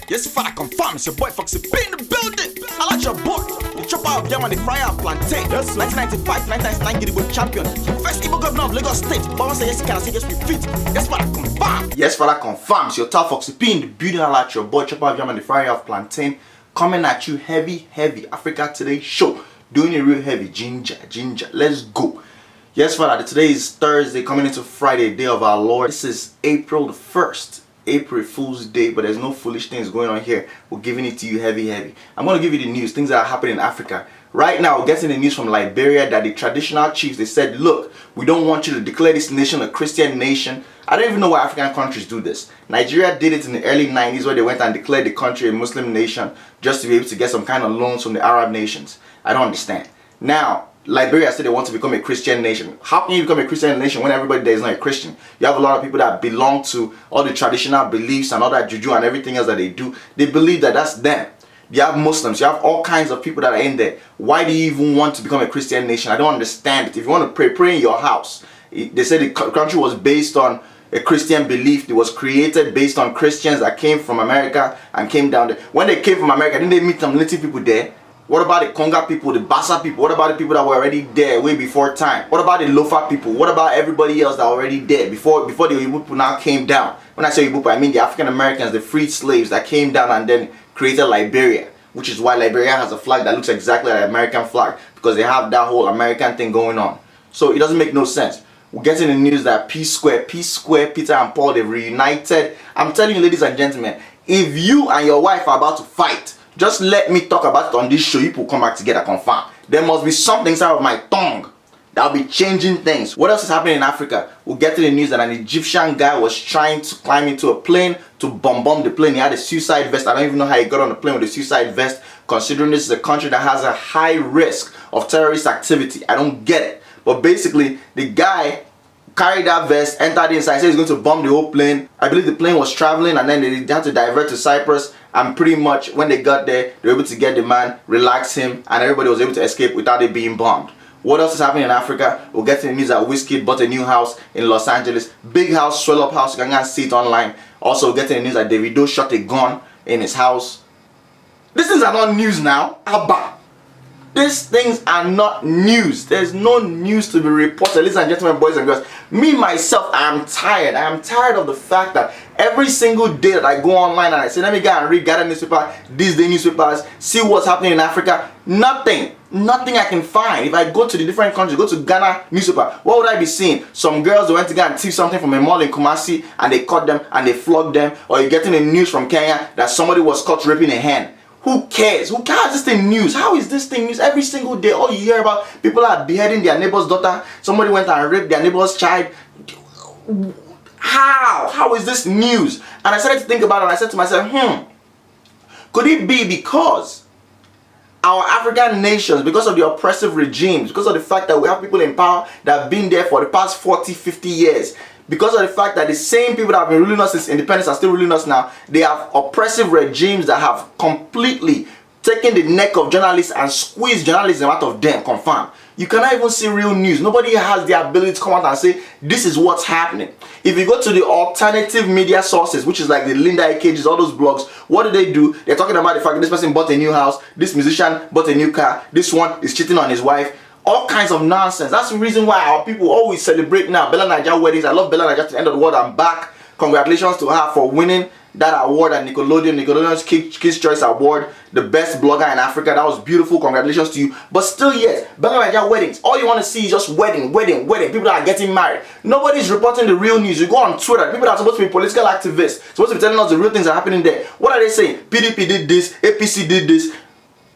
Yes, if I confirm, it's your boy Foxy P in the building. I like your boy. The chopper of German, the fryer of plantain. Yes, 1995, 1999 Gidigbo champion. First Igbo governor of Lagos State. Baba say yes, he can say yes, we fit. Yes, father confirm. Yes, father confirm. It's your top Foxy P in the building. I like your boy, chopper of German, the fryer of plantain. Coming at you heavy Africa Today show. Doing it real heavy. Ginger. Let's go. Yes, father. Today is Thursday, coming into Friday, day of our Lord. This is April the 1st. April Fool's Day, but there's no foolish things going on here. We're giving it to you heavy. I'm going to give you the news, things that are happening in Africa. Right now, we're getting the news from Liberia that the traditional chiefs, they said, look, we don't want you to declare this nation a Christian nation. I don't even know why African countries do this. Nigeria did it in the early 90s where they went and declared the country a Muslim nation just to be able to get some kind of loans from the Arab nations. I don't understand. Now, Liberia said they want to become a Christian nation. How can you become a Christian nation when everybody there is not a Christian? You have a lot of people that belong to all the traditional beliefs and all that juju and everything else that they do. They believe that that's them. You have Muslims, you have all kinds of people that are in there. Why do you even want to become a Christian nation? I don't understand it. If you want to pray in your house. They said the country was based on a Christian belief. It was created based on Christians that came from America and came down there. When they came from America, didn't they meet some native people there? What about the Conga people, the Bassa people? What about the people that were already there way before time? What about the Lofa people? What about everybody else that were already there before the Igbo people now came down? When I say Igbo, I mean the African Americans, the freed slaves that came down and then created Liberia, which is why Liberia has a flag that looks exactly like an American flag, because they have that whole American thing going on. So it doesn't make no sense. We're getting the news that PSquare, Peter and Paul, they've reunited. I'm telling you, ladies and gentlemen, if you and your wife are about to fight, just let me talk about it on this show. You will come back together, confirm. There must be something inside of my tongue that'll be changing things. What else is happening in Africa? We'll get to the news that an Egyptian guy was trying to climb into a plane to bomb the plane. He had a suicide vest. I don't even know how he got on the plane with a suicide vest, considering this is a country that has a high risk of terrorist activity. I don't get it. But basically, the guy carried that vest, entered inside, said he's going to bomb the whole plane. I believe the plane was traveling and then they had to divert to Cyprus. And pretty much when they got there, they were able to get the man, relax him, and everybody was able to escape without it being bombed. What else is happening in Africa? We'll get to the news that Wizkid bought a new house in Los Angeles. Big house, swell up house, you can go and see it online. Also, we'll get to the news that Davido shot a gun in his house. These things are not news now. Abba. These things are not news. There's no news to be reported. Ladies and gentlemen, boys and girls, me myself, I am tired. I am tired of the fact that every single day that I go online and I say, let me go and read Ghana newspaper, these day newspapers, see what's happening in Africa, nothing I can find. If I go to the different countries, go to Ghana newspaper, what would I be seeing? Some girls went to go and thief something from a mall in Kumasi and they caught them and they flogged them. Or you're getting the news from Kenya that somebody was caught raping a hen. Who cares? Who cares? This thing news? How is this thing news? Every single day, all you hear about, people are beheading their neighbor's daughter. Somebody went and raped their neighbor's child. How is this news? And I started to think about it and I said to myself, could it be because our African nations, because of the oppressive regimes, because of the fact that we have people in power that have been there for the past 40, 50 years, because of the fact that the same people that have been ruling us since independence are still ruling us now, they have oppressive regimes that have completely taken the neck of journalists and squeezed journalism out of them, confirm. You cannot even see real news. Nobody has the ability to come out and say, this is what's happening. If you go to the alternative media sources, which is like the Linda AKGs, all those blogs, what do? They're talking about the fact that this person bought a new house, this musician bought a new car, this one is cheating on his wife. All kinds of nonsense. That's the reason why our people always celebrate now. Bella Naija weddings. I love Bella Naija to the end of the world. I'm back. Congratulations to her for winning that award at Nickelodeon's Kids' Choice Award. The best blogger in Africa. That was beautiful. Congratulations to you. But still yet, Bella Naija weddings. All you want to see is just wedding. People that are getting married. Nobody's reporting the real news. You go on Twitter. People that are supposed to be political activists. Supposed to be telling us the real things that are happening there. What are they saying? PDP did this. APC did this.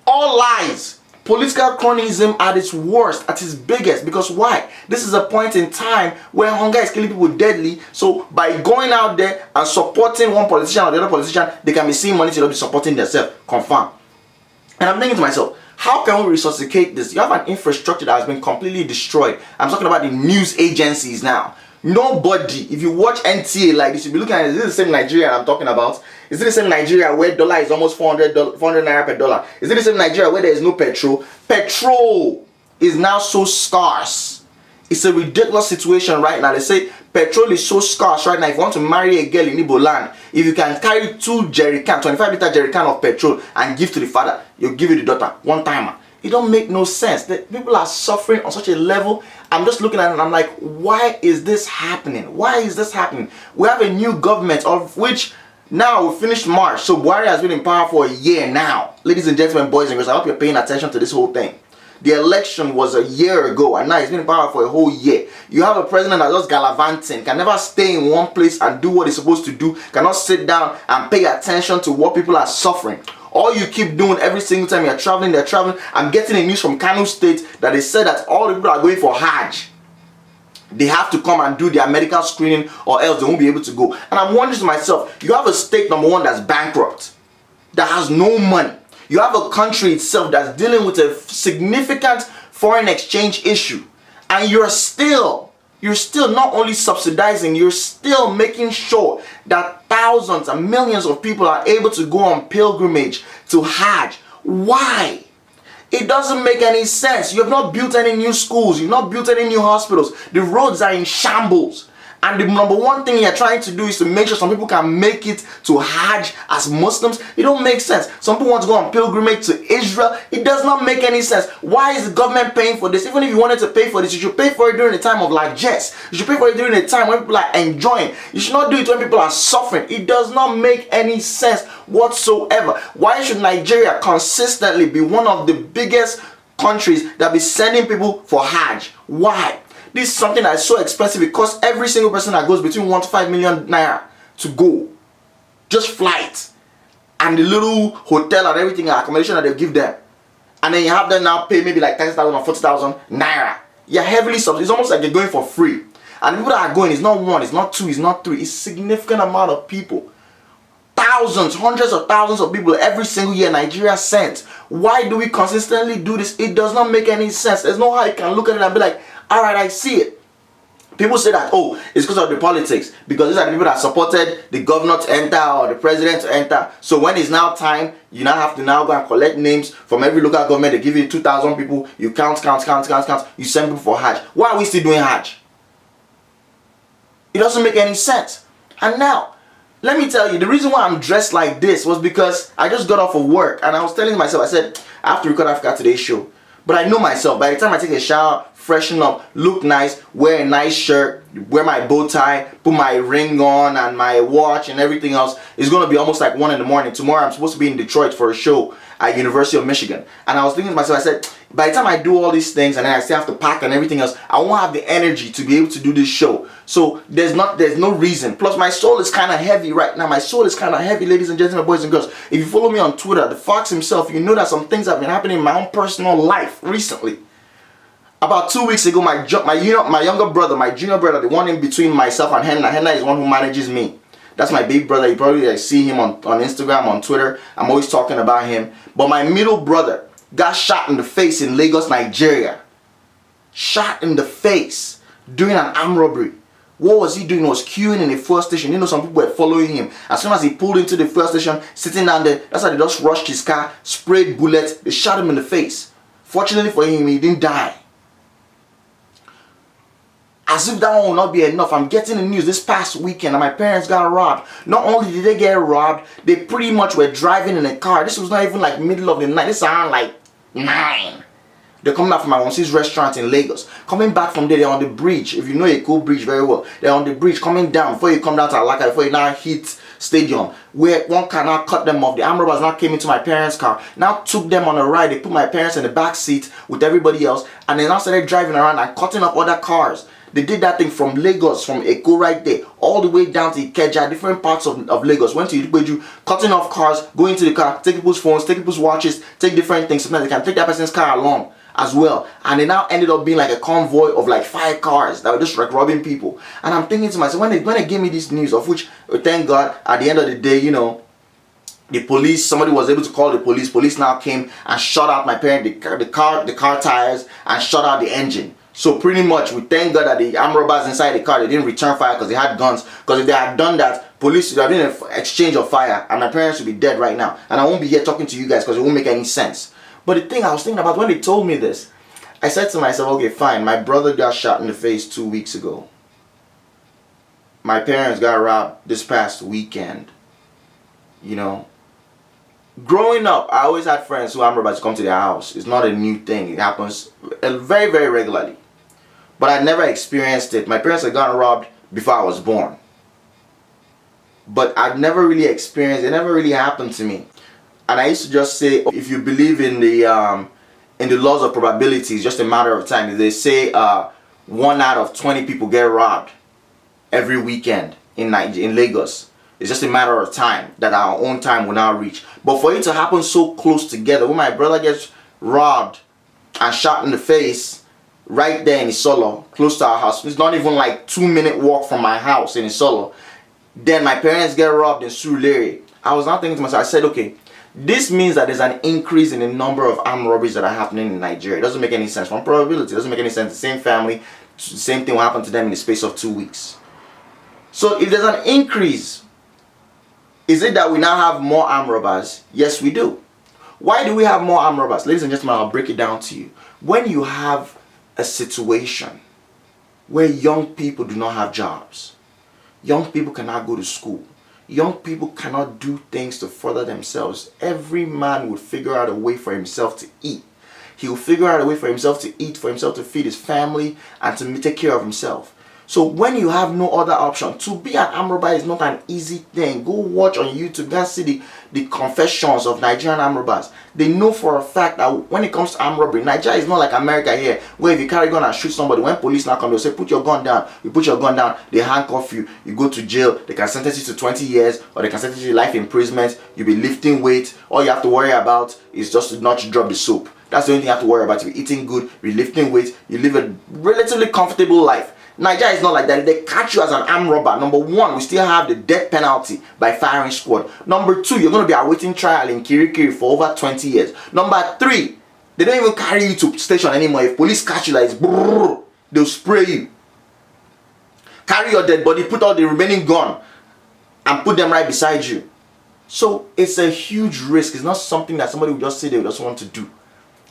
All lies. Political cronyism at its worst, at its biggest. Because why? This is a point in time where hunger is killing people deadly. So by going out there and supporting one politician or the other politician, they can be seeing money to not be supporting themselves. Confirm. And I'm thinking to myself, how can we resuscitate this? You have an infrastructure that has been completely destroyed. I'm talking about the news agencies now. Nobody, if you watch NTA like this, you'll be looking at it. Is this the same Nigeria I'm talking about? Is it the same Nigeria where dollar is almost 400 naira per dollar? Is it the same Nigeria where there is no petrol? Petrol is now so scarce. It's a ridiculous situation right now. They say petrol is so scarce right now. If you want to marry a girl in Igbo land, if you can carry 2 jerrycan, 25-liter jerrycan of petrol and give to the father, you'll give you the daughter, one timer. It don't make no sense. The people are suffering on such a level. I'm just looking at it and I'm like, why is this happening? Why is this happening? We have a new government of which now we finished March. So Buhari has been in power for a year now. Ladies and gentlemen, boys and girls, I hope you're paying attention to this whole thing. The election was a year ago and now he's been in power for a whole year. You have a president that just gallivanting, can never stay in one place and do what he's supposed to do, cannot sit down and pay attention to what people are suffering. All you keep doing every single time you're traveling, they're traveling. I'm getting a news from Kano State that they said that all the people are going for Hajj. They have to come and do their medical screening or else they won't be able to go. And I'm wondering to myself, you have a state, number one, that's bankrupt, that has no money. You have a country itself that's dealing with a significant foreign exchange issue. And you're still not only subsidizing, you're still making sure that thousands and millions of people are able to go on pilgrimage to Hajj. Why? It doesn't make any sense. You have not built any new schools. You've not built any new hospitals. The roads are in shambles. And the number one thing you're trying to do is to make sure some people can make it to Hajj as Muslims. It don't make sense. Some people want to go on pilgrimage to Israel. It does not make any sense. Why is the government paying for this? Even if you wanted to pay for this, you should pay for it during the time of largesse. You should pay for it during the time when people are enjoying. You should not do it when people are suffering. It does not make any sense whatsoever. Why should Nigeria consistently be one of the biggest countries that be sending people for Hajj? Why? This is something that is so expensive. It costs every single person that goes between 1 to 5 million naira to go. Just flight. And the little hotel and everything, and accommodation that they give them. And then you have them now pay maybe like 30,000 or 40,000 naira. You're heavily subsidized. It's almost like you're going for free. And the people that are going, it's not 1, it's not 2, it's not 3. It's a significant amount of people. Thousands, hundreds of thousands of people every single year Nigeria sent. Why do we consistently do this? It does not make any sense. There's no how you can look at it and be like, alright, I see it. People say that, oh, it's because of the politics. Because these are the people that supported the governor to enter or the president to enter. So when it's now time, you now have to now go and collect names from every local government. They give you 2,000 people. You count. You send people for Hajj. Why are we still doing Hajj? It doesn't make any sense. And now, let me tell you, the reason why I'm dressed like this was because I just got off of work. And I was telling myself, I said, I have to record Africa Today's show. But I know myself, by the time I take a shower, freshen up, look nice, wear a nice shirt, wear my bow tie, put my ring on and my watch and everything else, it's going to be almost like 1 in the morning. Tomorrow I'm supposed to be in Detroit for a show at University of Michigan. And I was thinking to myself, I said, by the time I do all these things and then I still have to pack and everything else, I won't have the energy to be able to do this show. So there's no reason. Plus my soul is kind of heavy right now. My soul is kind of heavy, ladies and gentlemen, boys and girls. If you follow me on Twitter, the Fox himself, you know that some things have been happening in my own personal life recently. About 2 weeks ago, my younger brother, my junior brother, the one in between myself and Henna. Henna is the one who manages me. That's my big brother. You probably see him on Instagram, on Twitter. I'm always talking about him. But my middle brother got shot in the face in Lagos, Nigeria. Shot in the face during an armed robbery. What was he doing? He was queuing in a fuel station. You know, some people were following him. As soon as he pulled into the fuel station, sitting down there, that's how they just rushed his car, sprayed bullets, they shot him in the face. Fortunately for him, he didn't die. As if that one will not be enough, I'm getting the news this past weekend and my parents got robbed. Not only did they get robbed, they pretty much were driving in a car. This was not even like middle of the night. This around like 9. They're coming back from my one's restaurant in Lagos. Coming back from there, they're on the bridge. If you know a cool bridge very well, they're on the bridge coming down before you come down to Alaka, before you now hit Stadium, where one car now cut them off. The armed robbers now came into my parents' car, now took them on a ride. They put my parents in the back seat with everybody else, and they now started driving around and cutting up other cars. They did that thing from Lagos, from Eko right there, all the way down to Ikeja, different parts of Lagos. Went to Ilupeju, cutting off cars, going to the car, take people's phones, take people's watches, take different things. Sometimes they can take that person's car along as well. And they now ended up being like a convoy of like 5 cars that were just like robbing people. And I'm thinking to myself, when they gave me this news, of which, thank God, at the end of the day, you know, the police, somebody was able to call the police. Police now came and shut out my parent, the car tires, and shut out the engine. So pretty much, we thank God that the armed robbers inside the car, they didn't return fire because they had guns. Because if they had done that, police would have been an exchange of fire and my parents would be dead right now. And I won't be here talking to you guys because it won't make any sense. But the thing I was thinking about when they told me this, I said to myself, okay, fine. My brother got shot in the face 2 weeks ago. My parents got robbed this past weekend. You know, growing up, I always had friends who armed robbers come to their house. It's not a new thing. It happens very, very regularly. But I never experienced it. My parents had gotten robbed before I was born. But I've never really experienced it. It never really happened to me. And I used to just say, if you believe in the laws of probability, it's just a matter of time. They say 1 out of 20 people get robbed every weekend in Lagos. It's just a matter of time that our own time will now reach. But for it to happen so close together, when my brother gets robbed and shot in the face right there in Isolo, close to our house, it's not even like 2-minute walk from my house in Isolo. Then my parents get robbed in Surulere. I was not thinking to myself, I said, okay, this means that there's an increase in the number of armed robberies that are happening in Nigeria. It doesn't make any sense. From probability, it doesn't make any sense. The same family, the same thing will happen to them in the space of 2 weeks. So if there's an increase, is it that we now have more armed robbers? Yes, we do. Why do we have more armed robbers? Ladies and gentlemen, I'll break it down to you. When you have a situation where young people do not have jobs, young people cannot go to school, young people cannot do things to further themselves, every man would figure out a way for himself to eat. He will figure out a way for himself to eat, for himself to feed his family, and to take care of himself. So when you have no other option, to be an armed robber is not an easy thing. Go watch on YouTube, go see the confessions of Nigerian armed robbers. They know for a fact that when it comes to armed robbery, Nigeria is not like America here, where if you carry a gun and shoot somebody, when police now come, they'll say, put your gun down. You put your gun down, they handcuff you, you go to jail, they can sentence you to 20 years, or they can sentence you to life imprisonment, you'll be lifting weight. All you have to worry about is just to not drop the soap. That's the only thing you have to worry about. You're eating good, you're lifting weight, you live a relatively comfortable life. Nigeria is not like that. If they catch you as an armed robber, number one, we still have the death penalty by firing squad. Number two, you're going to be awaiting trial in Kirikiri for over 20 years. Number three, they don't even carry you to station anymore. If police catch you, like, they'll spray you. Carry your dead body, put out the remaining gun, and put them right beside you. So it's a huge risk. It's not something that somebody would just say they would just want to do.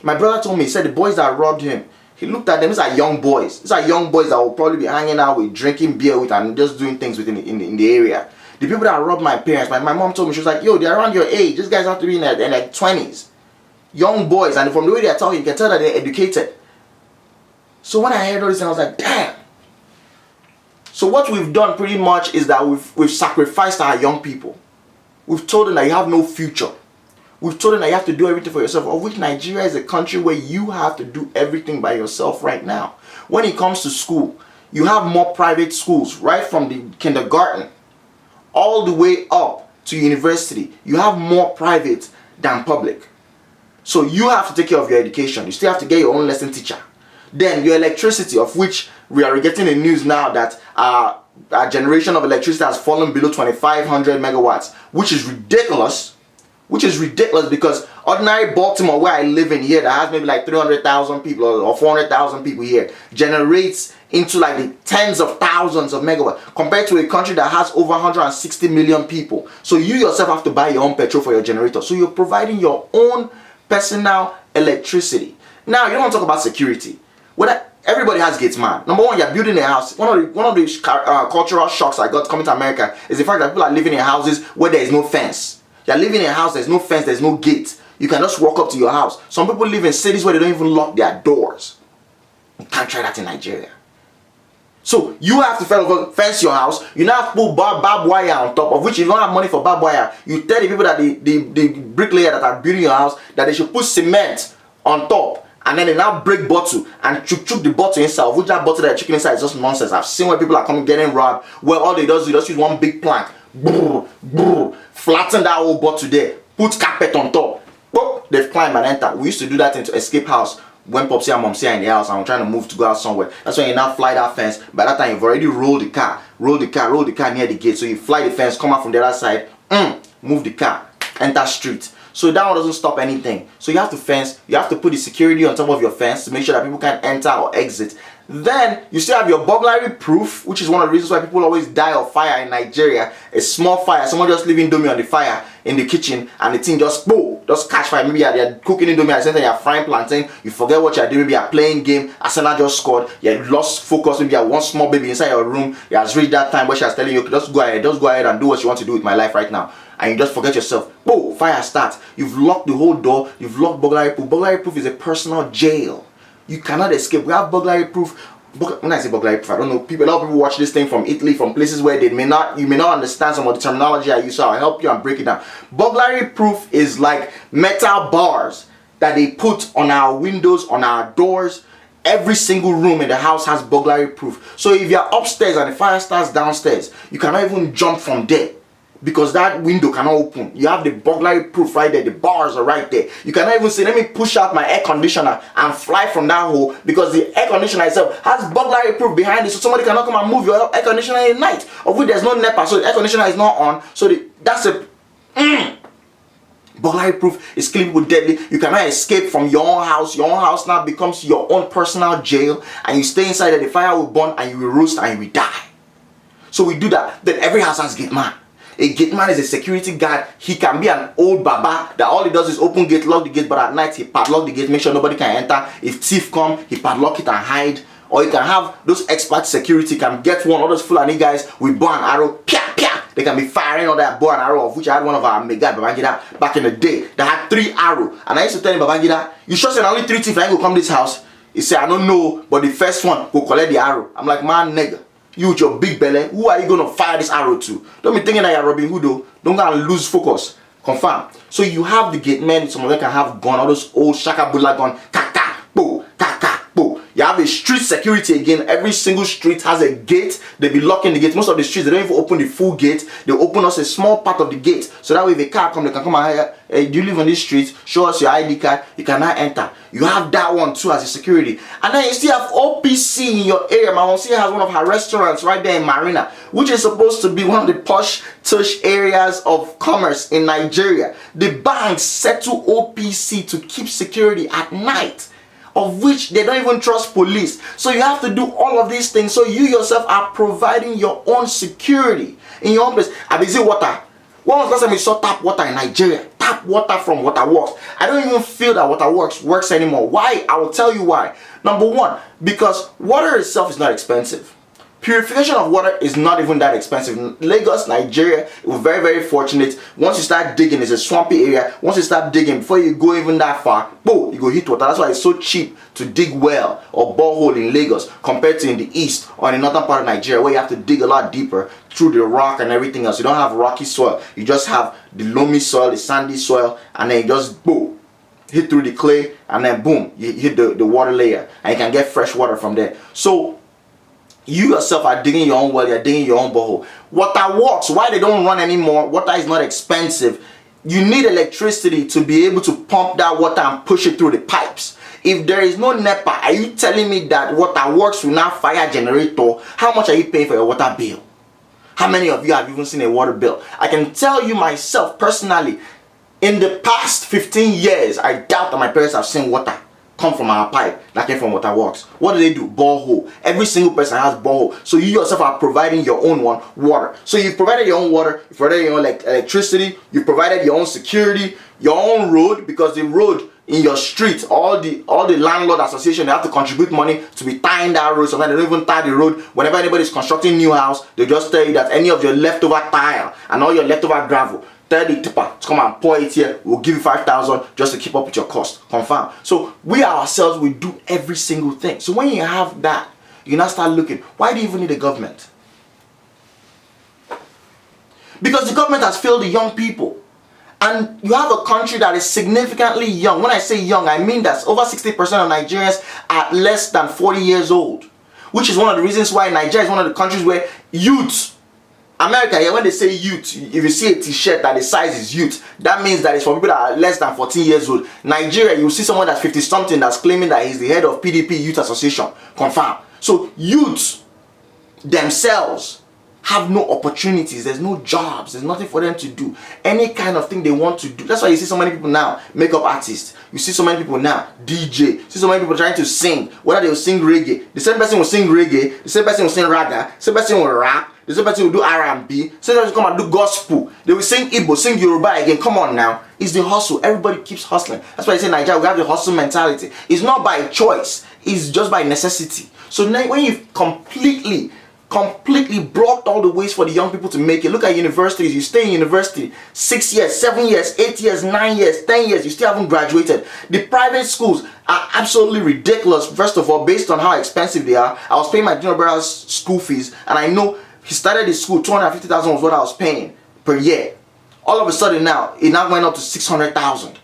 My brother told me, he said the boys that robbed him, he looked at them, these are young boys. These are young boys that will probably be hanging out with, drinking beer with, and just doing things within in the area. The people that robbed my parents, my mom told me, she was like, yo, they're around your age. These guys have to be in their 20s. Young boys, and from the way they're talking, you can tell that they're educated. So when I heard all this, I was like, damn. So what we've done pretty much is that we've sacrificed our young people. We've told them that you have no future. We've told them that you have to do everything for yourself, of which Nigeria is a country where you have to do everything by yourself right now. When it comes to school, you have more private schools, right from the kindergarten all the way up to university. You have more private than public. So you have to take care of your education. You still have to get your own lesson teacher. Then your electricity, of which we are getting the news now that our generation of electricity has fallen below 2,500 megawatts, which is ridiculous. Which is ridiculous because ordinary Baltimore, where I live in here, that has maybe like 300,000 people or 400,000 people here, generates into like the tens of thousands of megawatts compared to a country that has over 160 million people. So you yourself have to buy your own petrol for your generator. So you're providing your own personal electricity. Now, you don't want to talk about security. Everybody has gates, man. Number one, you're building a house. One of the cultural shocks I got coming to America is the fact that people are living in houses where there is no fence. You're living in a house, there's no fence, there's no gate. You can just walk up to your house. Some people live in cities where they don't even lock their doors. You can't try that in Nigeria. So you have to fence your house. You now have to put barbed wire on top, of which you don't have money for barbed wire. You tell the people that the bricklayer that are building your house that they should put cement on top. And then they now break bottle and chook the bottle inside, of which that bottle that chicken inside is just nonsense. I've seen where people are coming getting robbed, where all they do is just use one big plank. Flatten that whole bottle there, put carpet on top, they've climbed and enter. We used to do that into escape house when Popsy and Momsy are in the house and we're trying to move to go out somewhere. That's when you now fly that fence. By that time you've already rolled the car near the gate. So you fly the fence, come out from the other side, move the car, enter street. So that one doesn't stop anything. So you have to fence, you have to put the security on top of your fence to make sure that people can't enter or exit. Then you still have your burglary proof, which is one of the reasons why people always die of fire in Nigeria. A small fire, someone just leaving Indomie on the fire in the kitchen and the thing just boom, just catch fire. Maybe you're cooking indomie at the center, you're frying plantain, you forget what you're doing, maybe you're playing game, Arsenal just scored, you lost focus, maybe you have one small baby inside your room, you has reached that time where she's telling you, okay, just go ahead and do what you want to do with my life right now. And you just forget yourself. Boom, fire starts. You've locked the whole door, you've locked burglary proof. Burglary proof is a personal jail. You cannot escape. We have burglary proof. When I say burglary proof, I don't know. A lot of people watch this thing from Italy, from places where you may not understand some of the terminology I use, so I'll help you and break it down. Burglary proof is like metal bars that they put on our windows, on our doors. Every single room in the house has burglary proof. So if you're upstairs and the fire starts downstairs, you cannot even jump from there, because that window cannot open. You have the burglary proof right there. The bars are right there. You cannot even say, let me push out my air conditioner and fly from that hole, because the air conditioner itself has burglary proof behind it, so somebody cannot come and move your air conditioner at night, of which there's no NEPA, so the air conditioner is not on. So that's a burglary proof is killing people deadly. You cannot escape from your own house. Your own house now becomes your own personal jail, and you stay inside there. The fire will burn and you will roast and you will die. So we do that. Then every house has gate man. A gate man is a security guard. He can be an old baba that all he does is open gate, lock the gate, but at night he padlock the gate, make sure nobody can enter. If thief come, he padlock it and hide. Or you can have those expert security, can get one of those Fulani guys with bow and arrow, pia pia. They can be firing all that bow and arrow, of which I had one of our mega Babangida back in the day that had 3 arrows. And I used to tell him, Babangida, you sure say only 3 thieves I go come this house? He said, I don't know, but the first one will collect the arrow. I'm like, man, nigga. You with your big belly, who are you going to fire this arrow to? Don't be thinking that you're Robin Hood though. Don't go and lose focus. Confirm. So you have the gate men, some of them can have gun, all those old shakabula gun, kaka, bo, kaka, bo. You have a street security again. Every single street has a gate. They be locking the gate. Most of the streets, they don't even open the full gate. They open us a small part of the gate. So that way if a car comes, they can come and hire, hey, do you live on this street? Show us your ID card. You cannot enter. You have that one too as a security. And then you still have OPC in your area. My mom has one of her restaurants right there in Marina, which is supposed to be one of the posh, tush areas of commerce in Nigeria. The banks settle OPC to keep security at night, of which they don't even trust police. So you have to do all of these things. So you yourself are providing your own security in your own place. I busy water. When was the last time you saw tap water in Nigeria? Tap water from Waterworks. I don't even feel that Waterworks works anymore. Why? I will tell you why. Number one, because water itself is not expensive. Purification of water is not even that expensive. Lagos, Nigeria, we're very, very fortunate. Once you start digging, it's a swampy area. Once you start digging, before you go even that far, boom, you go hit water. That's why it's so cheap to dig well or borehole in Lagos compared to in the east or in the northern part of Nigeria, where you have to dig a lot deeper through the rock and everything else. You don't have rocky soil. You just have the loamy soil, the sandy soil, and then you just boom, hit through the clay, and then boom, you hit the water layer, and you can get fresh water from there. So you yourself are digging your own well, you're digging your own borehole. Waterworks, why they don't run anymore? Water is not expensive. You need electricity to be able to pump that water and push it through the pipes. If there is no NEPA, are you telling me that Waterworks will not fire a generator? How much are you paying for your water bill? How many of you have even seen a water bill? I can tell you myself personally, in the past 15 years, I doubt that my parents have seen water come from our pipe that came from Waterworks. What do? Borehole. Every single person has borehole. So you yourself are providing your own water. So you've provided your own water, you've provided your own electricity, you've provided your own security, your own road, because the road in your street, all the landlord association, they have to contribute money to be tying that road. Sometimes they don't even tie the road. Whenever anybody is constructing new house, they just tell you that any of your leftover tile and all your leftover gravel, tell the tipper to come and pour it here. We'll give you 5,000 just to keep up with your cost. Confirm. So we ourselves will do every single thing. So when you have that, you now start looking, why do you even need a government? Because the government has failed the young people. And you have a country that is significantly young. When I say young, I mean that over 60% of Nigerians are less than 40 years old. Which is one of the reasons why Nigeria is one of the countries where youth, America, yeah, when they say youth, if you see a t-shirt that the size is youth, that means that it's for people that are less than 14 years old. Nigeria, you see someone that's 50 something that's claiming that he's the head of PDP Youth Association. Confirm. So youths themselves have no opportunities. There's no jobs. There's nothing for them to do. Any kind of thing they want to do. That's why you see so many people now, makeup artists. You see so many people now, DJ. You see so many people trying to sing. Whether they will sing reggae. The same person will sing reggae. The same person will sing raga. The same person will rap. The same person will do R&B. Same person will come and do gospel. They will sing Igbo, sing Yoruba again. Come on now. It's the hustle. Everybody keeps hustling. That's why I say Nigeria, we have the hustle mentality. It's not by choice. It's just by necessity. So now when you've completely blocked all the ways for the young people to make it. Look at universities. You stay in university 6 years, 7 years, 8 years, 9 years, 10 years. You still haven't graduated. The private schools are absolutely ridiculous. First of all, based on how expensive they are. I was paying my junior brother's school fees, and I know he started his school. 250,000 was what I was paying per year. All of a sudden now, it now went up to 600,000.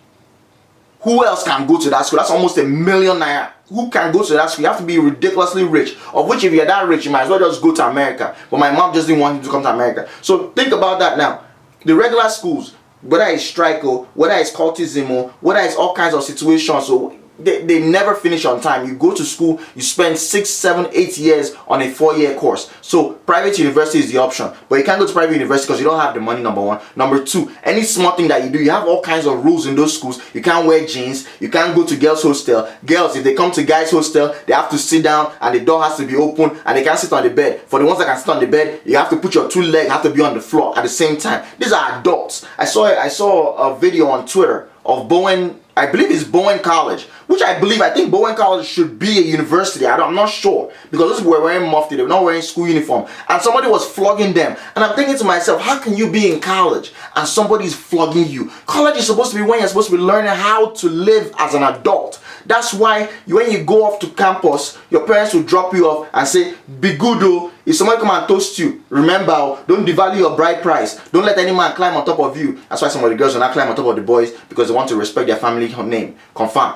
Who else can go to that school? That's almost ₦1 million. Who can go to that school? You have to be ridiculously rich. Of which, if you're that rich, you might as well just go to America. But my mom just didn't want him to come to America. So think about that now. The regular schools, whether it's strike or whether it's cultism or whether it's all kinds of situations, so they never finish on time. You go to school, you spend 6, 7, 8 years on a 4-year course. So private university is the option, but you can't go to private university because you don't have the money, number one. Number two, any small thing that you do, you have all kinds of rules in those schools. You can't wear jeans, you can't go to girls hostel. Girls, if they come to guys hostel, they have to sit down and the door has to be open and they can't sit on the bed. For the ones that can sit on the bed, you have to put your 2 legs, have to be on the floor at the same time. These are adults. I saw a video on Twitter of Bowen, I believe it's Bowen College, which I think Bowen College should be a university. I'm not sure, because those people were wearing mufti, they were not wearing school uniform, and somebody was flogging them. And I'm thinking to myself, how can you be in college and somebody's flogging you? College is supposed to be when you're supposed to be learning how to live as an adult. That's why when you go off to campus, your parents will drop you off and say, be good though. If somebody come and toast you, remember, don't devalue your bride price. Don't let any man climb on top of you. That's why some of the girls will not climb on top of the boys, because they want to respect their family name. Confirm.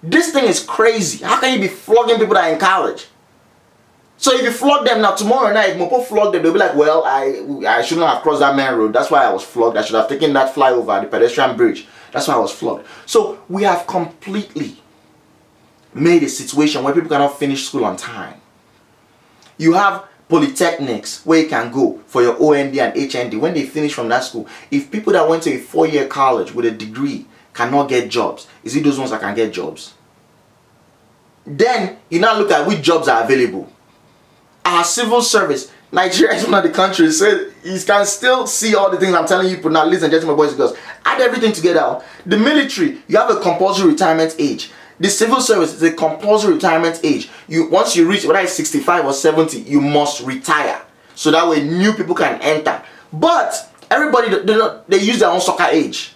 This thing is crazy. How can you be flogging people that are in college? So if you flog them now, tomorrow night, if Mopo flog them, they'll be like, well, I shouldn't have crossed that main road. That's why I was flogged. I should have taken that flyover, the pedestrian bridge. That's why I was flogged. So we have completely made a situation where people cannot finish school on time. You have polytechnics where you can go for your OND and HND. When they finish from that school, if people that went to a 4-year college with a degree cannot get jobs, is it those ones that can get jobs? Then you now look at which jobs are available. Our civil service, Nigeria is one of the countries, so you can still see all the things I'm telling you now. Ladies and gentlemen, boys and girls, add everything together. The military, you have a compulsory retirement age. The civil service is a compulsory retirement age. Once you reach, whether it's 65 or 70, you must retire. So that way new people can enter. But everybody, they use their own soccer age.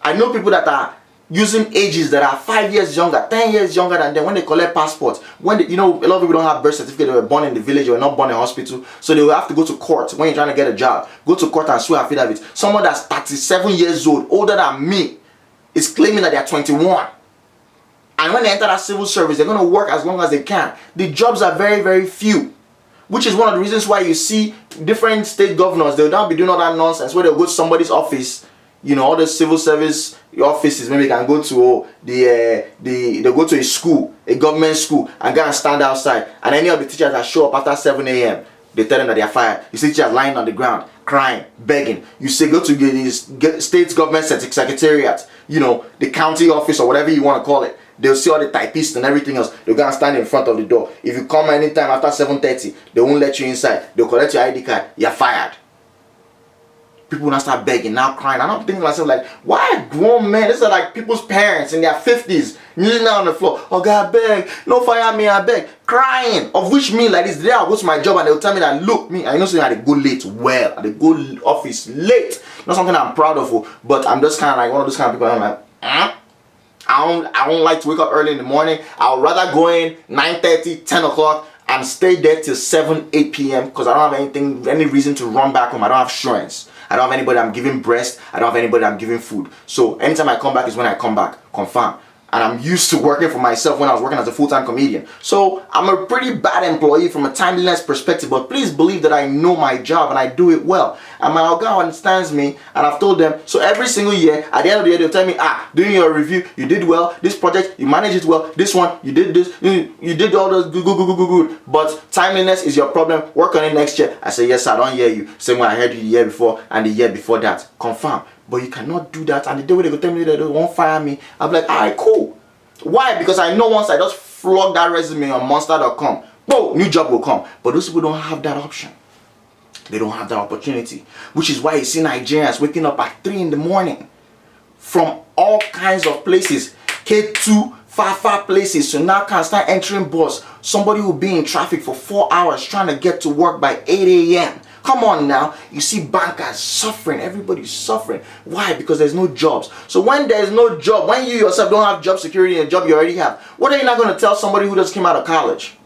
I know people that are using ages that are 5 years younger, 10 years younger than them when they collect passports. When a lot of people don't have birth certificate, they were born in the village, they were not born in hospital. So they will have to go to court when you're trying to get a job. Go to court and swear affidavit. Someone that's 37 years old, older than me, is claiming that they are 21. And when they enter that civil service, they're going to work as long as they can. The jobs are very, very few. Which is one of the reasons why you see different state governors, they'll now be doing all that nonsense where they'll go to somebody's office, all the civil service offices, maybe they can go to they'll go to a school, a government school, and go and stand outside. And any of the teachers that show up after 7 a.m., they tell them that they are fired. You see teachers lying on the ground, crying, begging. You say go to the state government secretariat, the county office or whatever you want to call it. They'll see all the typists and everything else. They'll go and stand in front of the door. If you come anytime after 7:30, they won't let you inside. They'll collect your ID card. You're fired. People will now start begging, now crying. And I'm thinking to myself, like, why grown men? These are like people's parents in their 50s, kneeling down on the floor. Oh God, I beg. No fire me, I beg. Crying. Of which me, like this, today I'll go to my job and they'll tell me that, look, me, I know something I go late. Well, I go office late. Not something I'm proud of, but I'm just kind of like one of those kind of people. I'm like, I don't like to wake up early in the morning. I'll rather go in 9:30, 10 o'clock and stay there till 7, 8 p.m. because I don't have any reason to run back home. I don't have insurance. I don't have anybody I'm giving breast. I don't have anybody I'm giving food. So anytime I come back is when I come back. Confirm. And I'm used to working for myself when I was working as a full-time comedian. So I'm a pretty bad employee from a timeliness perspective, but please believe that I know my job and I do it well. And my Oga understands me, and I've told them, so every single year, at the end of the year, they'll tell me, during your review, you did well, this project, you managed it well, this one, you did this, you did all those good. But timeliness is your problem, work on it next year. I say, yes sir, I don't hear you. Same way I heard you the year before and the year before that. Confirm. But you cannot do that, and the day when they go tell me that they won't fire me, I'm like, alright, cool. Why? Because I know once I just flog that resume on monster.com, boom, new job will come. But those people don't have that option. They don't have that opportunity. Which is why you see Nigerians waking up at 3 in the morning from all kinds of places. K2, far places. So now can start entering bus. Somebody will be in traffic for 4 hours trying to get to work by 8 a.m. Come on now. You see bankers suffering. Everybody's suffering. Why? Because there's no jobs. So when there's no job, when you yourself don't have job security in a job you already have, what are you not going to tell somebody who just came out of college?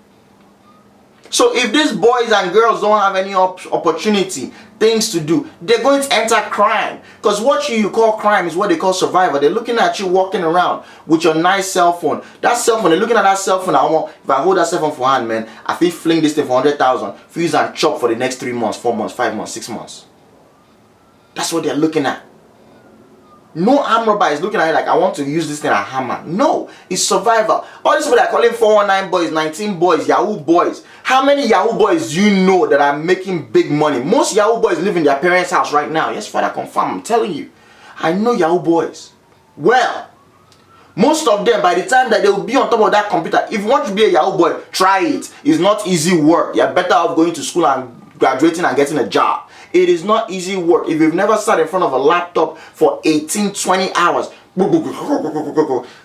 So if these boys and girls don't have any opportunity, things to do, they're going to enter crime. Because what you call crime is what they call survival. They're looking at you walking around with your nice cell phone. That cell phone, they're looking at that cell phone. If I hold that cell phone for hand, man, I feel fling this thing for 100,000. Fuse and chop for the next 3 months, 4 months, 5 months, 6 months. That's what they're looking at. No arm robber is looking at it like, I want to use this thing as a hammer. No, it's survival. All these people that are calling 419 boys, 19 boys, Yahoo boys. How many Yahoo boys do you know that are making big money? Most Yahoo boys live in their parents' house right now. Yes, Father, confirm. I'm telling you. I know Yahoo boys. Well, most of them, by the time that they will be on top of that computer, if you want to be a Yahoo boy, try it. It's not easy work. You're better off going to school and graduating and getting a job. It is not easy work. If you've never sat in front of a laptop for 18-20 hours,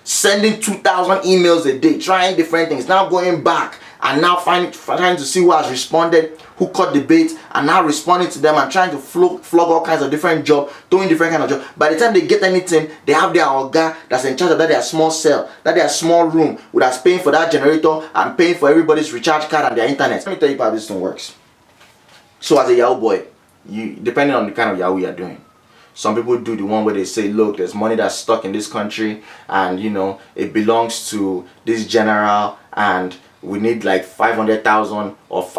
sending 2,000 emails a day, trying different things, now going back and now trying to see who has responded, who caught the bait, and now responding to them and trying to flog all kinds of different jobs, doing different kind of jobs. By the time they get anything, they have their orga that's in charge of that their small cell, that their small room, that's paying for that generator and paying for everybody's recharge card and their internet. Let me tell you how this thing works. So as a Yahoo boy, depending on the kind of Yahoo you're doing, some people do the one where they say, look, there's money that's stuck in this country and it belongs to this general and we need like 500,000 or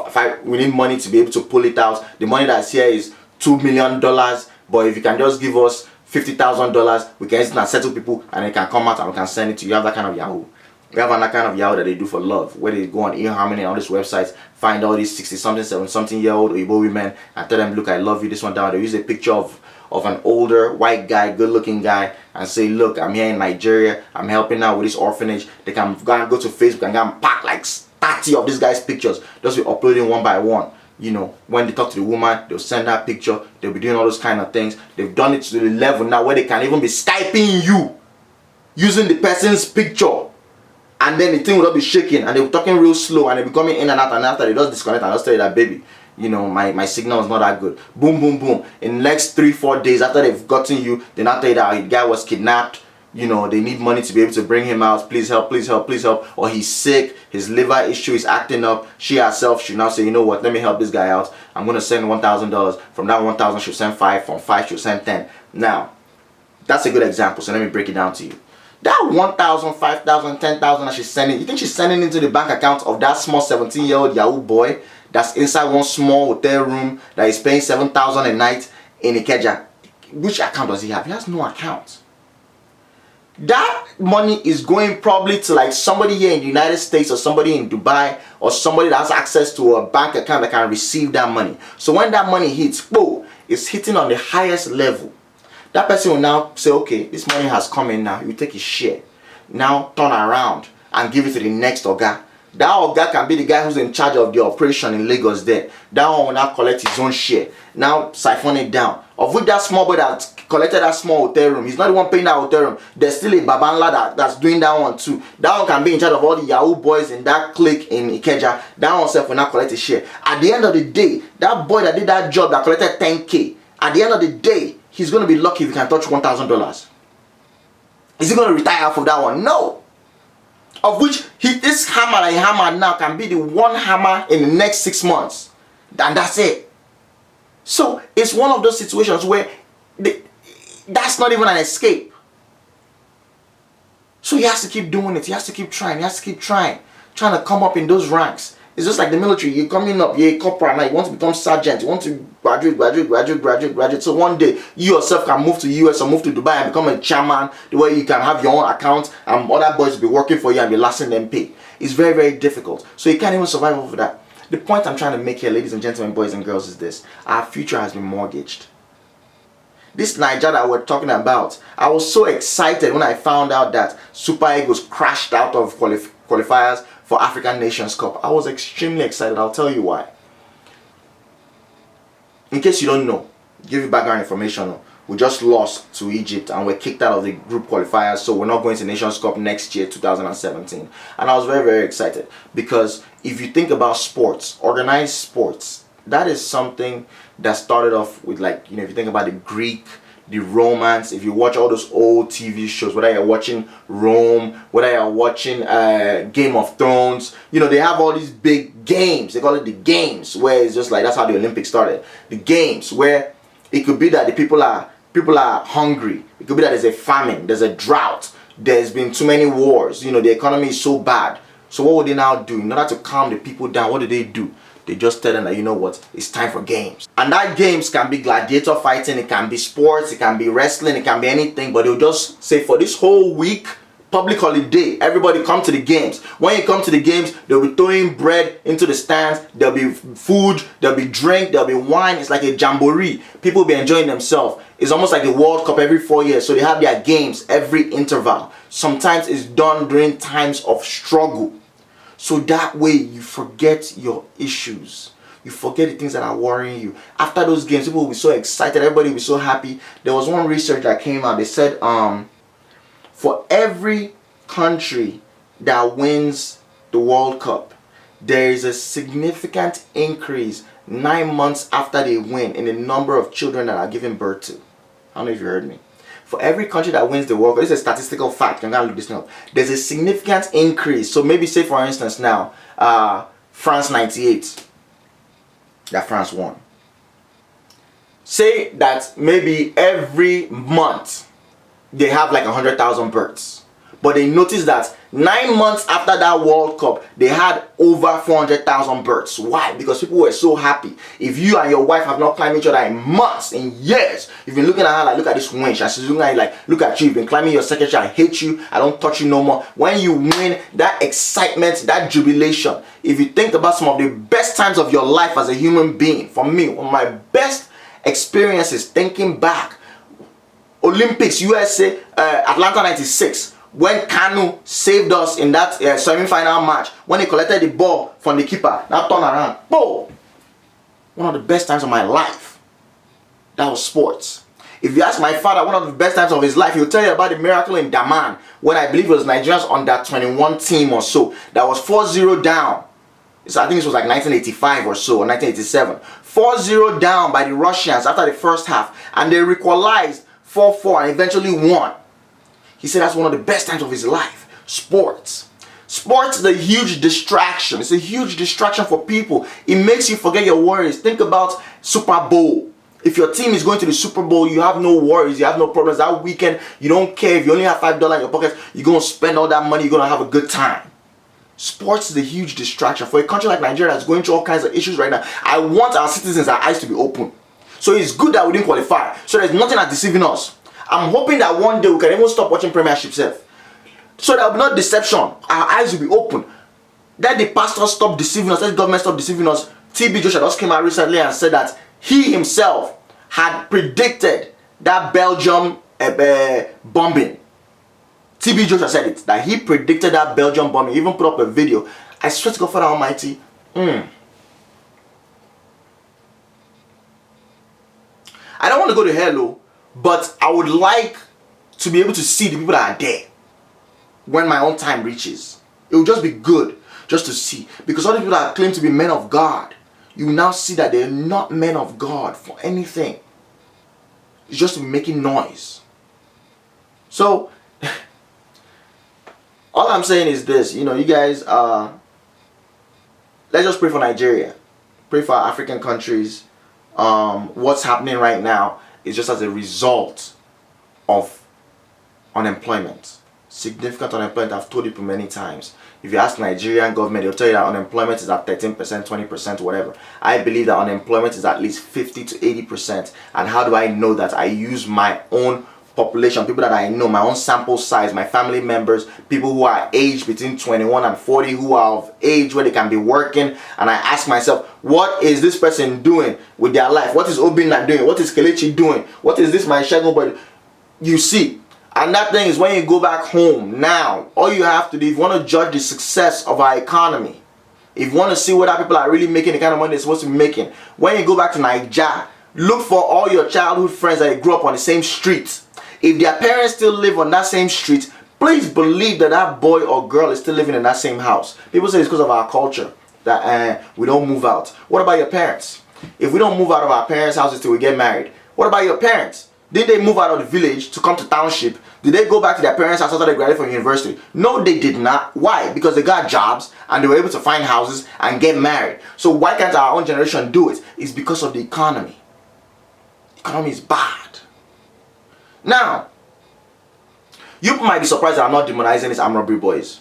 we need money to be able to pull it out. The money that's here is $2 million, but if you can just give us $50,000, we can just settle people and it can come out and we can send it to you. You have that kind of Yahoo. We have another kind of Yahoo that they do for love, where they go on eHarmony and all these websites, find all these 60-something, 70-something-year-old Igbo women and tell them, look, I love you, this one down. They use a picture of an older white guy, good-looking guy, and say, look, I'm here in Nigeria, I'm helping out with this orphanage. They can go to Facebook and go and pack like 30 of these guys' pictures, just be uploading one by one. When they talk to the woman, they'll send that picture, they'll be doing all those kind of things. They've done it to the level now where they can even be Skyping you using the person's picture. And then the thing will not be shaking and they're talking real slow and they'll be coming in and out, and after they just disconnect and just tell you that, baby, my signal is not that good. Boom, boom, boom. In the next 3-4 days after they've gotten you, they now tell you that the guy was kidnapped. They need money to be able to bring him out. Please help, please help, please help. Or he's sick, his liver issue is acting up. She herself should now say, you know what, let me help this guy out. I'm going to send $1,000. From that 1,000, she'll send 5. From 5, she'll send 10. Now, that's a good example. So let me break it down to you. That 1,000, 5,000, 10,000 that she's sending, you think she's sending into the bank account of that small 17-year-old Yahoo boy that's inside one small hotel room that is paying 7,000 a night in Ikeja? Which account does he have? He has no account. That money is going probably to like somebody here in the United States or somebody in Dubai or somebody that has access to a bank account that can receive that money. So when that money hits, it's hitting on the highest level. That person will now say, okay, this money has come in now. You take his share. Now turn around and give it to the next Oga. That Oga can be the guy who's in charge of the operation in Lagos there. That one will now collect his own share. Now siphon it down. Of which that small boy that collected that small hotel room, he's not the one paying that hotel room. There's still a Babanla that's doing that one too. That one can be in charge of all the Yahoo boys in that clique in Ikeja. That one self will now collect his share. At the end of the day, that boy that did that job that collected 10K, at the end of the day, he's going to be lucky if he can touch $1,000. Is he going to retire off of that one? No. Of which this hammer that he hammered now can be the one hammer in the next 6 months. And that's it. So it's one of those situations where that's not even an escape. So he has to keep doing it. He has to keep trying. He has to keep trying to come up in those ranks. It's just like the military. You're coming up, you're a corporal now, you want to become sergeant, you want to graduate. So one day, you yourself can move to US or move to Dubai and become a chairman, the way you can have your own account and other boys will be working for you and be lasting them pay. It's very, very difficult. So you can't even survive over that. The point I'm trying to make here, ladies and gentlemen, boys and girls, is this. Our future has been mortgaged. This Nigeria that we're talking about, I was so excited when I found out that Super Eagles crashed out of qualifiers for African Nations Cup. I was extremely excited. I'll tell you why. In case you don't know, give you background information. We just lost to Egypt and we're kicked out of the group qualifiers, so we're not going to Nations Cup next year, 2017. And I was very, very excited because if you think about sports, organized sports, that is something that started off with, like, if you think about the Greek, the Romans, if you watch all those old TV shows, whether you're watching Rome, whether you're watching Game of Thrones, they have all these big games. They call it the games, where it's just like, that's how the Olympics started. The games where it could be that the people are hungry. It could be that there's a famine, there's a drought, there's been too many wars, the economy is so bad. So what would they now do? In order to calm the people down, what do? They just tell them that, it's time for games. And that games can be gladiator fighting, it can be sports, it can be wrestling, it can be anything. But they'll just say, for this whole week, public holiday, everybody come to the games. When you come to the games, they'll be throwing bread into the stands. There'll be food, there'll be drink, there'll be wine. It's like a jamboree. People will be enjoying themselves. It's almost like the World Cup every 4 years. So they have their games every interval. Sometimes it's done during times of struggle. So that way you forget your issues. You forget the things that are worrying you. After those games, people will be so excited. Everybody will be so happy. There was one research that came out. They said for every country that wins the World Cup, there is a significant increase 9 months after they win in the number of children that are given birth to. I don't know if you heard me. For every country that wins the World Cup, this is a statistical fact. You can look this up. There's a significant increase. So maybe say, for instance, now France 98, that France won. Say that maybe every month they have like 100,000 births, but they notice that 9 months after that World Cup, they had over 400,000 births. Why? Because people were so happy. If you and your wife have not climbed each other in months, in years, you've been looking at her like, look at this wench, and she's looking at you like, look at you, you've been climbing your secretary, I hate you, I don't touch you no more. When you win, that excitement, that jubilation, if you think about some of the best times of your life as a human being, for me, one of my best experiences thinking back, Olympics, USA, Atlanta 96, when Kanu saved us in that semi-final match, when he collected the ball from the keeper, now turn around, boom! One of the best times of my life. That was sports. If you ask my father, one of the best times of his life, he'll tell you about the miracle in Daman, when I believe it was Nigeria's under 21 team or so, that was 4-0 down. So I think this was like 1985 or so, or 1987. 4-0 down by the Russians after the first half, and they equalized 4-4 and eventually won. He said that's one of the best times of his life. Sports. Sports is a huge distraction. It's a huge distraction for people. It makes you forget your worries. Think about Super Bowl. If your team is going to the Super Bowl, you have no worries, you have no problems. That weekend, you don't care if you only have $5 in your pocket, you're going to spend all that money, you're going to have a good time. Sports is a huge distraction. For a country like Nigeria that's going through all kinds of issues right now, I want our citizens, our eyes to be open. So it's good that we didn't qualify. So there's nothing that's deceiving us. I'm hoping that one day we can even stop watching Premiership self. So there will be no deception. Our eyes will be open. Let the pastors stop deceiving us. Let the government stop deceiving us. TB Joshua just came out recently and said that he himself had predicted that Belgium bombing. TB Joshua said it. That he predicted that Belgium bombing. He even put up a video. I swear to God, Father Almighty. I don't want to go to hell, but I would like to be able to see the people that are there when my own time reaches. It will just be good just to see. Because all the people that claim to be men of God, you will now see that they're not men of God for anything. It's just to be making noise. So, all I'm saying is this, you guys, let's just pray for Nigeria. Pray for our African countries. What's happening right now is just as a result of unemployment. Significant unemployment. I've told you many times. If you ask Nigerian government, they'll tell you that unemployment is at 13%, 20%, whatever. I believe that unemployment is at least 50 to 80%. And how do I know that? I use my own population, people that I know, my own sample size, my family members, people who are aged between 21 and 40, who are of age where they can be working, and I ask myself, what is this person doing with their life? What is Obinna doing? What is Kelechi doing? What is this my Shagun boy? You see, and that thing is when you go back home now, all you have to do, if you want to judge the success of our economy, if you want to see whether people are really making the kind of money they're supposed to be making, when you go back to Nigeria, Look for all your childhood friends that you grew up on the same street. If their parents still live on that same street, please believe that that boy or girl is still living in that same house. People say it's because of our culture that we don't move out. What about your parents? If we don't move out of our parents' houses till we get married, what about your parents? Did they move out of the village to come to township? Did they go back to their parents' house after they graduated from university? No, they did not. Why? Because they got jobs and they were able to find houses and get married. So why can't our own generation do it? It's because of the economy. The economy is bad. Now, you might be surprised that I'm not demonizing these armed robbery boys.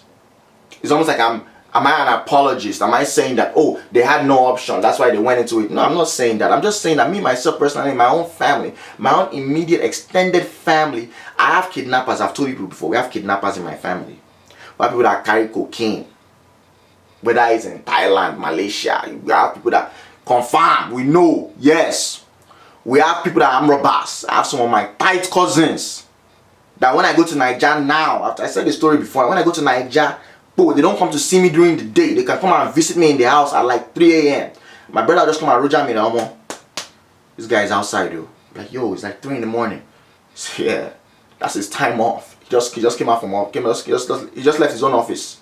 It's almost like am I an apologist? Am I saying that, oh, they had no option, that's why they went into it? No, I'm not saying that. I'm just saying that me, myself, personally, my own family, my own immediate, extended family, I have kidnappers. I've told people before, we have kidnappers in my family. We have people that carry cocaine. Whether it's in Thailand, Malaysia, we have people that confirm, we know, yes. We have people that are armed robbers. I have some of my tight cousins that when I go to Nigeria now, after I said the story before, when I go to Nigeria, but they don't come to see me during the day. They can come and visit me in the house at like 3 a.m. My brother just come and roger me now. This guy is outside though. Like, yo, it's like 3 in the morning. So, yeah, that's his time off. He just came out from work. He just left his own office.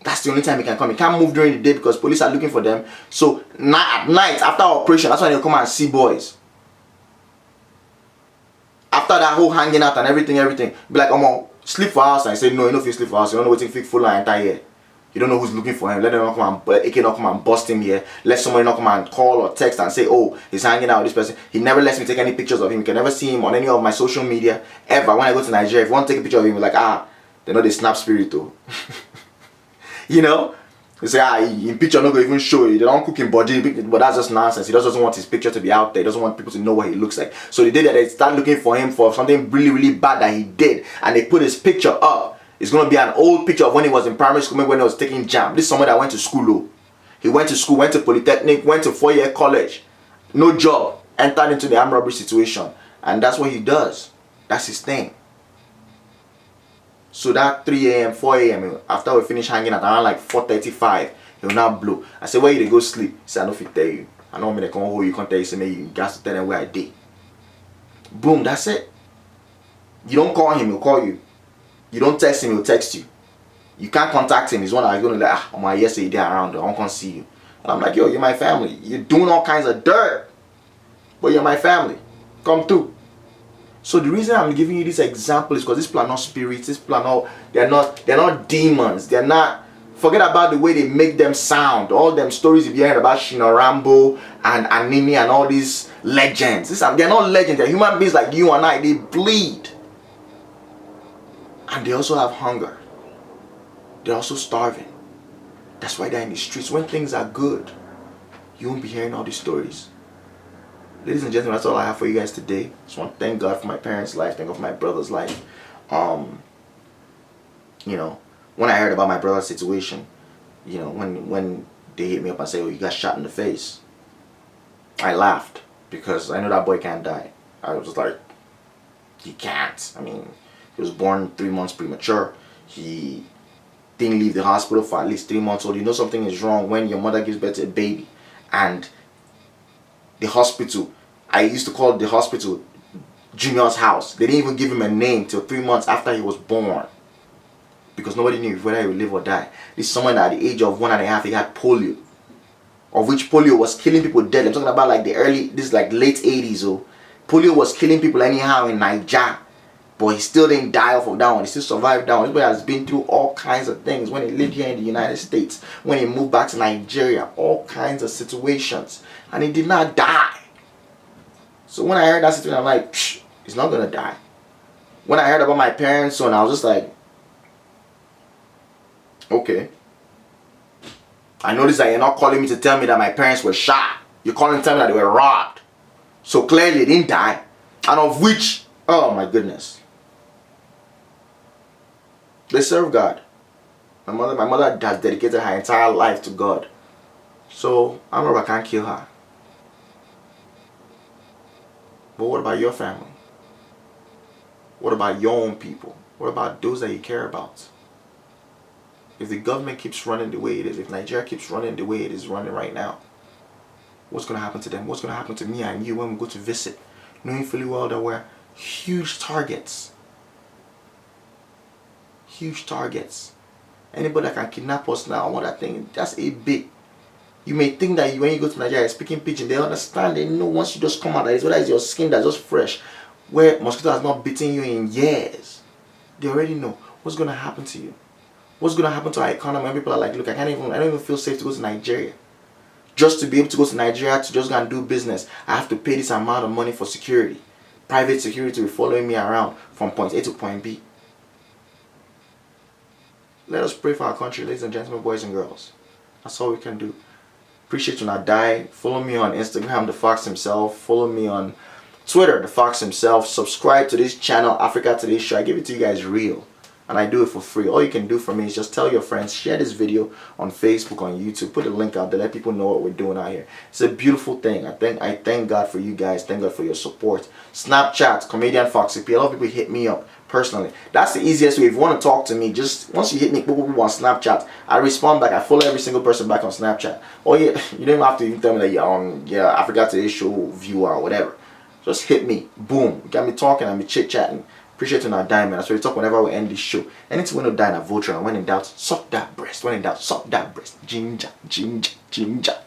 That's the only time he can come. He can't move during the day because police are looking for them. So at night, after operation, that's when they come and see boys. After that whole hanging out and everything, be like, sleep for hours, and I say no, you know if you sleep for hours, you don't know what you full entire year. You don't know who's looking for him. Let them not come and AK not come and bust him here. Let somebody not come and call or text and say, oh, he's hanging out with this person. He never lets me take any pictures of him. You can never see him on any of my social media ever. When I go to Nigeria, if you want to take a picture of him, like they know they snap spirit though. You know? They say in picture not going to even show you. They don't cook him body, but that's just nonsense. He just doesn't want his picture to be out there. He doesn't want people to know what he looks like. So they did that. They start looking for him for something really, really bad that he did, and they put his picture up. It's gonna be an old picture of when he was in primary school, when he was taking jam. This is someone that went to school though. He went to school, went to polytechnic, went to 4-year college, no job, entered into the armed robbery situation, and that's what he does. That's his thing. So that 3 a.m., 4 a.m., after we finish hanging out around like 4:35, he'll now blow. I say, where you go sleep? He said, I don't fit tell you. I know me they come hold you, can't tell you, say me you got to tell them where I did. Boom, that's it. You don't call him, he'll call you. You don't text him, he'll text you. You can't contact him. He's one that's gonna like, my yesterday day around, I won't see you. And I'm like, yo, you're my family. You're doing all kinds of dirt, but you're my family. Come through. So the reason I'm giving you this example is because these people are not spirits. These people are they're not demons. They're not. Forget about the way they make them sound. All them stories you're hearing about Shino Rambo and Anini and all these legends. They're not legends. They're human beings like you and I. They bleed. And they also have hunger. They're also starving. That's why they're in the streets. When things are good, you won't be hearing all these stories. Ladies and gentlemen, that's all I have for you guys today. Just want to thank God for my parents' life, thank God for my brother's life. You know, when I heard about my brother's situation, you know, when they hit me up and say, oh, you got shot in the face, I laughed because I know that boy can't die. I was like, he can't. I mean, he was born 3 months premature. He didn't leave the hospital for at least 3 months old. You know something is wrong when your mother gives birth to a baby and the hospital, I used to call the hospital Junior's house. They didn't even give him a name till 3 months after he was born, because nobody knew whether he would live or die. This is someone that at the age of 1.5, he had polio, of which polio was killing people dead. I'm talking about like this is like late 80s. Oh, polio was killing people anyhow in Nigeria, but he still didn't die off of that one. He still survived that one. This boy has been through all kinds of things when he lived here in the United States, when he moved back to Nigeria, all kinds of situations, and he did not die. So when I heard that situation, I'm like, he's not gonna die. When I heard about my parents' son, I was just like, okay. I noticed that you're not calling me to tell me that my parents were shot. You're calling to tell me that they were robbed. So clearly they didn't die. And of which, oh my goodness, they serve God. My mother has dedicated her entire life to God. So I can't kill her. But what about your family? What about your own people? What about those that you care about? If the government keeps running the way it is, if Nigeria keeps running the way it is running right now, what's going to happen to them? What's going to happen to me and you when we go to visit? Knowing fully well that we're huge targets. Huge targets. Anybody that can kidnap us now, what I think, that's a bit. You may think that when you go to Nigeria speaking pidgin, they understand, they know once you just come out, that is whether it's your skin that's just fresh, where mosquito has not bitten you in years. They already know what's going to happen to you. What's going to happen to our economy when people are like, look, I don't even feel safe to go to Nigeria. Just to be able to go to Nigeria to just go and do business, I have to pay this amount of money for security. Private security will be following me around from point A to point B. Let us pray for our country, ladies and gentlemen, boys and girls. That's all we can do. Appreciate you not die. Follow me on Instagram, The Fox Himself. Follow me on Twitter, The Fox Himself. Subscribe to this channel, Africa Today Show. I give it to you guys real. And I do it for free. All you can do for me is just tell your friends, share this video on Facebook, on YouTube, put a link out there, let people know what we're doing out here. It's a beautiful thing. I thank God for you guys. Thank God for your support. Snapchat, Comedian Foxy P. A lot of people hit me up personally. That's the easiest way. If you want to talk to me, just once you hit me on Snapchat, I respond back. I follow every single person back on Snapchat. Or you don't even have to even tell me that you're on Africa Today Show viewer or whatever. Just hit me. Boom. Got me talking and me chit-chatting. Appreciate you not dying, man. That's why we talk whenever we end this show. Anything when you die in a vulture, and when in doubt, suck that breast. When in doubt, suck that breast. Ginger, ginger, ginger.